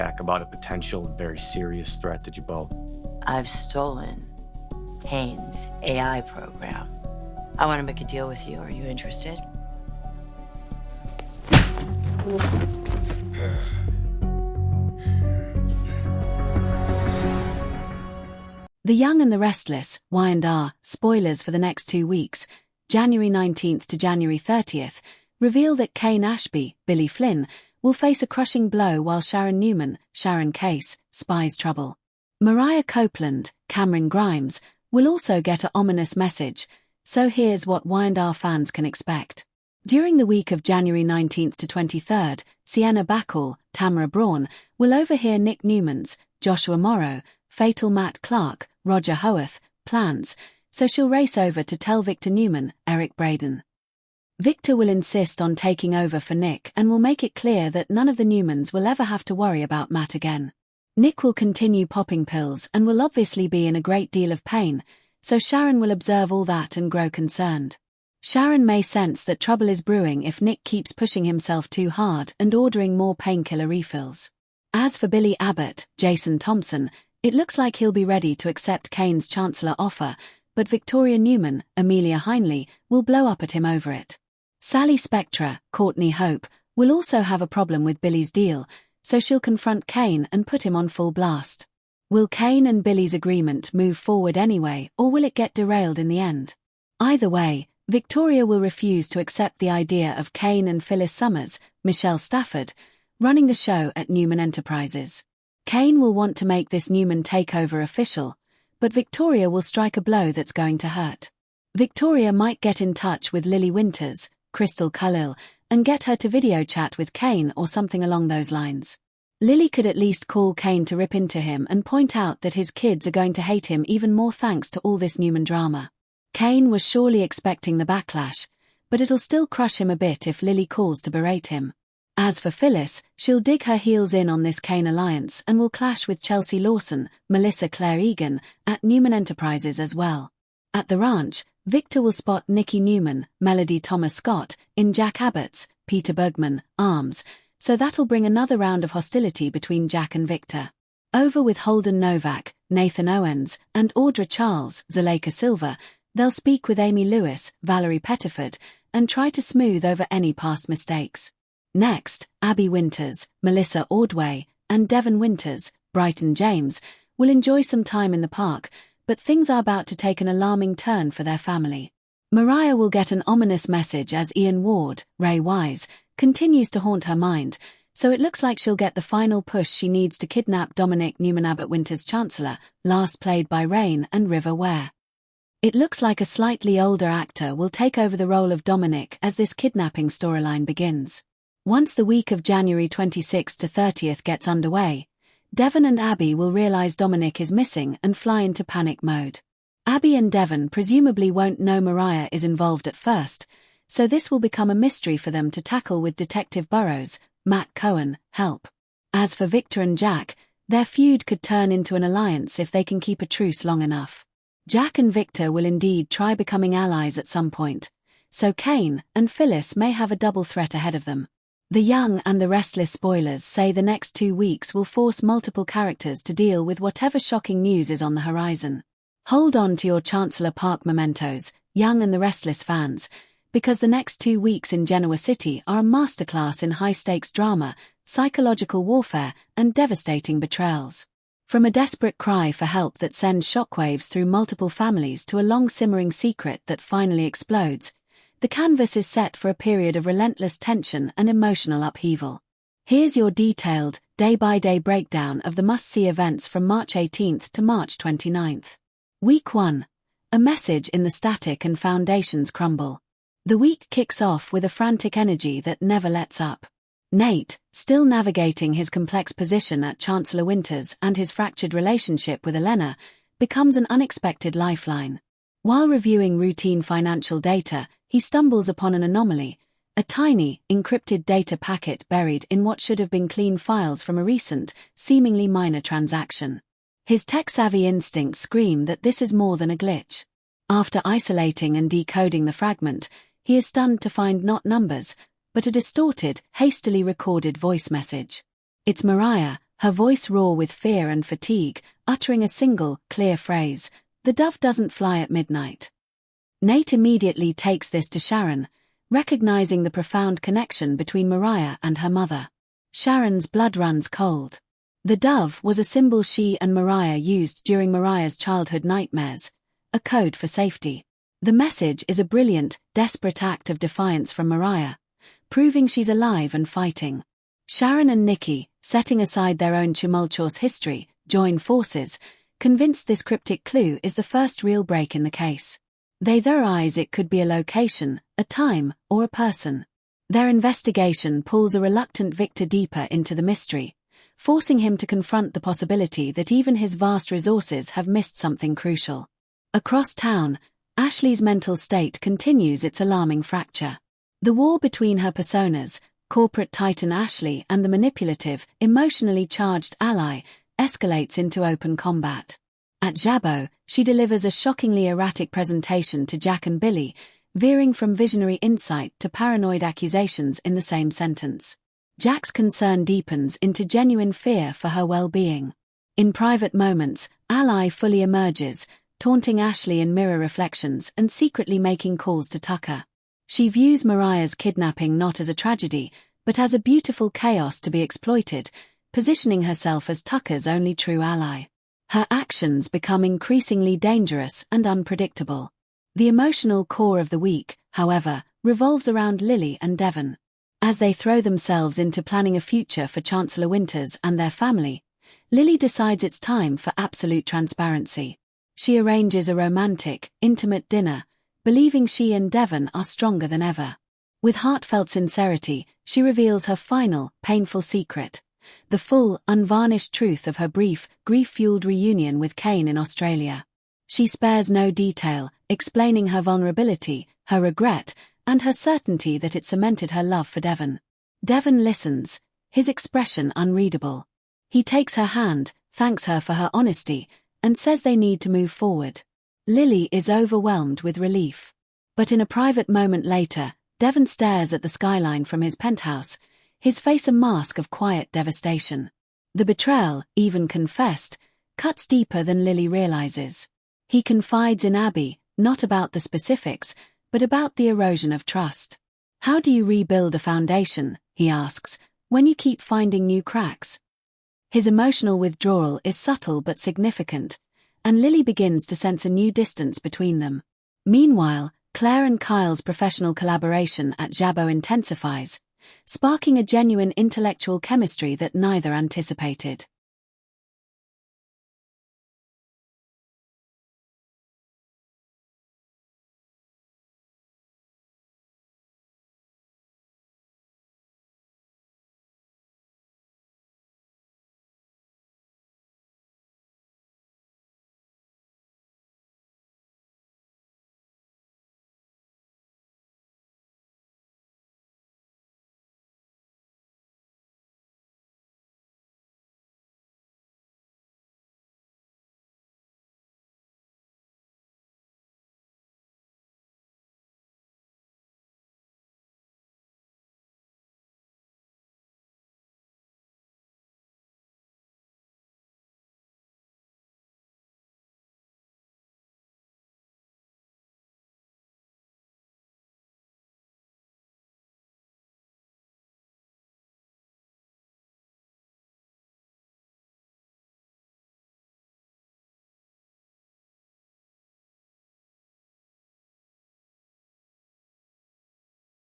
back about a potential and very serious threat to Jabot. I've stolen Kane's AI program. I want to make a deal with you. Are you interested? The Young and the Restless, Y&R, spoilers for the next 2 weeks, January 19th to January 30th, reveal that Kane Ashby, Billy Flynn, will face a crushing blow while Sharon Newman, Sharon Case, spies trouble. Mariah Copeland, Cameron Grimes, will also get an ominous message, so here's what Y&R fans can expect. During the week of January 19th to 23rd, Sienna Bacall, Tamara Braun, will overhear Nick Newman's, Joshua Morrow, Fatal Matt Clark, Roger Howarth, plans, so she'll race over to tell Victor Newman, Eric Braeden. Victor will insist on taking over for Nick and will make it clear that none of the Newmans will ever have to worry about Matt again. Nick will continue popping pills and will obviously be in a great deal of pain, so Sharon will observe all that and grow concerned. Sharon may sense that trouble is brewing if Nick keeps pushing himself too hard and ordering more painkiller refills. As for Billy Abbott, Jason Thompson, it looks like he'll be ready to accept Kane's Chancellor offer, but Victoria Newman, Amelia Heinley, will blow up at him over it. Sally Spectra, Courtney Hope, will also have a problem with Billy's deal, so she'll confront Kane and put him on full blast. Will Kane and Billy's agreement move forward anyway, or will it get derailed in the end? Either way, Victoria will refuse to accept the idea of Kane and Phyllis Summers, Michelle Stafford, running the show at Newman Enterprises. Kane will want to make this Newman takeover official, but Victoria will strike a blow that's going to hurt. Victoria might get in touch with Lily Winters, Crystal Khalil, and get her to video chat with Kane or something along those lines. Lily could at least call Kane to rip into him and point out that his kids are going to hate him even more thanks to all this Newman drama. Kane was surely expecting the backlash, but it'll still crush him a bit if Lily calls to berate him. As for Phyllis, she'll dig her heels in on this Kane alliance and will clash with Chelsea Lawson, Melissa Claire Egan, at Newman Enterprises as well. At the ranch, Victor will spot Nikki Newman, Melody Thomas Scott, in Jack Abbott's, Peter Bergman, arms, so that'll bring another round of hostility between Jack and Victor. Over with Holden Novak, Nathan Owens, and Audra Charles, Zuleika Silva, they'll speak with Amy Lewis, Valerie Pettiford, and try to smooth over any past mistakes. Next, Abby Winters, Melissa Ordway, and Devon Winters, Brighton James, will enjoy some time in the park, but things are about to take an alarming turn for their family. Mariah will get an ominous message as Ian Ward, Ray Wise, continues to haunt her mind, so it looks like she'll get the final push she needs to kidnap Dominic Newman Abbott Winters' Chancellor, last played by Rain and River Ware. It looks like a slightly older actor will take over the role of Dominic as this kidnapping storyline begins. Once the week of January 26th to 30th gets underway, Devon and Abby will realize Dominic is missing and fly into panic mode. Abby and Devon presumably won't know Mariah is involved at first, so this will become a mystery for them to tackle with Detective Burrows, Matt Cohen, help. As for Victor and Jack, their feud could turn into an alliance if they can keep a truce long enough. Jack and Victor will indeed try becoming allies at some point, so Kane and Phyllis may have a double threat ahead of them. The Young and the Restless spoilers say the next 2 weeks will force multiple characters to deal with whatever shocking news is on the horizon. Hold on to your Chancellor Park mementos, Young and the Restless fans, because the next 2 weeks in Genoa City are a masterclass in high-stakes drama, psychological warfare, and devastating betrayals. From a desperate cry for help that sends shockwaves through multiple families to a long-simmering secret that finally explodes, the canvas is set for a period of relentless tension and emotional upheaval. Here's your detailed, day-by-day breakdown of the must-see events from March 18th to March 29th. Week 1. A message in the static and foundations crumble. The week kicks off with a frantic energy that never lets up. Nate, still navigating his complex position at Chancellor Winters and his fractured relationship with Elena, becomes an unexpected lifeline. While reviewing routine financial data, he stumbles upon an anomaly, a tiny, encrypted data packet buried in what should have been clean files from a recent, seemingly minor transaction. His tech-savvy instincts scream that this is more than a glitch. After isolating and decoding the fragment, he is stunned to find not numbers, but a distorted, hastily recorded voice message. It's Mariah, her voice raw with fear and fatigue, uttering a single, clear phrase, "The dove doesn't fly at midnight." Nate immediately takes this to Sharon, recognizing the profound connection between Mariah and her mother. Sharon's blood runs cold. The dove was a symbol she and Mariah used during Mariah's childhood nightmares, a code for safety. The message is a brilliant, desperate act of defiance from Mariah, proving she's alive and fighting. Sharon and Nikki, setting aside their own tumultuous history, join forces, convinced this cryptic clue is the first real break in the case. They theorize it could be a location, a time, or a person. Their investigation pulls a reluctant Victor deeper into the mystery, forcing him to confront the possibility that even his vast resources have missed something crucial. Across town, Ashley's mental state continues its alarming fracture. The war between her personas, corporate titan Ashley and the manipulative, emotionally charged ally, escalates into open combat. At Jabbo, she delivers a shockingly erratic presentation to Jack and Billy, veering from visionary insight to paranoid accusations in the same sentence. Jack's concern deepens into genuine fear for her well-being. In private moments, Ally fully emerges, taunting Ashley in mirror reflections and secretly making calls to Tucker. She views Mariah's kidnapping not as a tragedy, but as a beautiful chaos to be exploited, positioning herself as Tucker's only true ally. Her actions become increasingly dangerous and unpredictable. The emotional core of the week, however, revolves around Lily and Devon. As they throw themselves into planning a future for Chancellor Winters and their family, Lily decides it's time for absolute transparency. She arranges a romantic, intimate dinner, believing she and Devon are stronger than ever. With heartfelt sincerity, she reveals her final, painful secret, the full, unvarnished truth of her brief, grief-fueled reunion with Kane in Australia. She spares no detail, explaining her vulnerability, her regret, and her certainty that it cemented her love for Devon. Devon listens, his expression unreadable. He takes her hand, thanks her for her honesty, and says they need to move forward. Lily is overwhelmed with relief. But in a private moment later, Devon stares at the skyline from his penthouse, his face a mask of quiet devastation. The betrayal, even confessed, cuts deeper than Lily realizes. He confides in Abby, not about the specifics, but about the erosion of trust. How do you rebuild a foundation, he asks, when you keep finding new cracks? His emotional withdrawal is subtle but significant, and Lily begins to sense a new distance between them. Meanwhile, Claire and Kyle's professional collaboration at Jabbo intensifies, sparking a genuine intellectual chemistry that neither anticipated.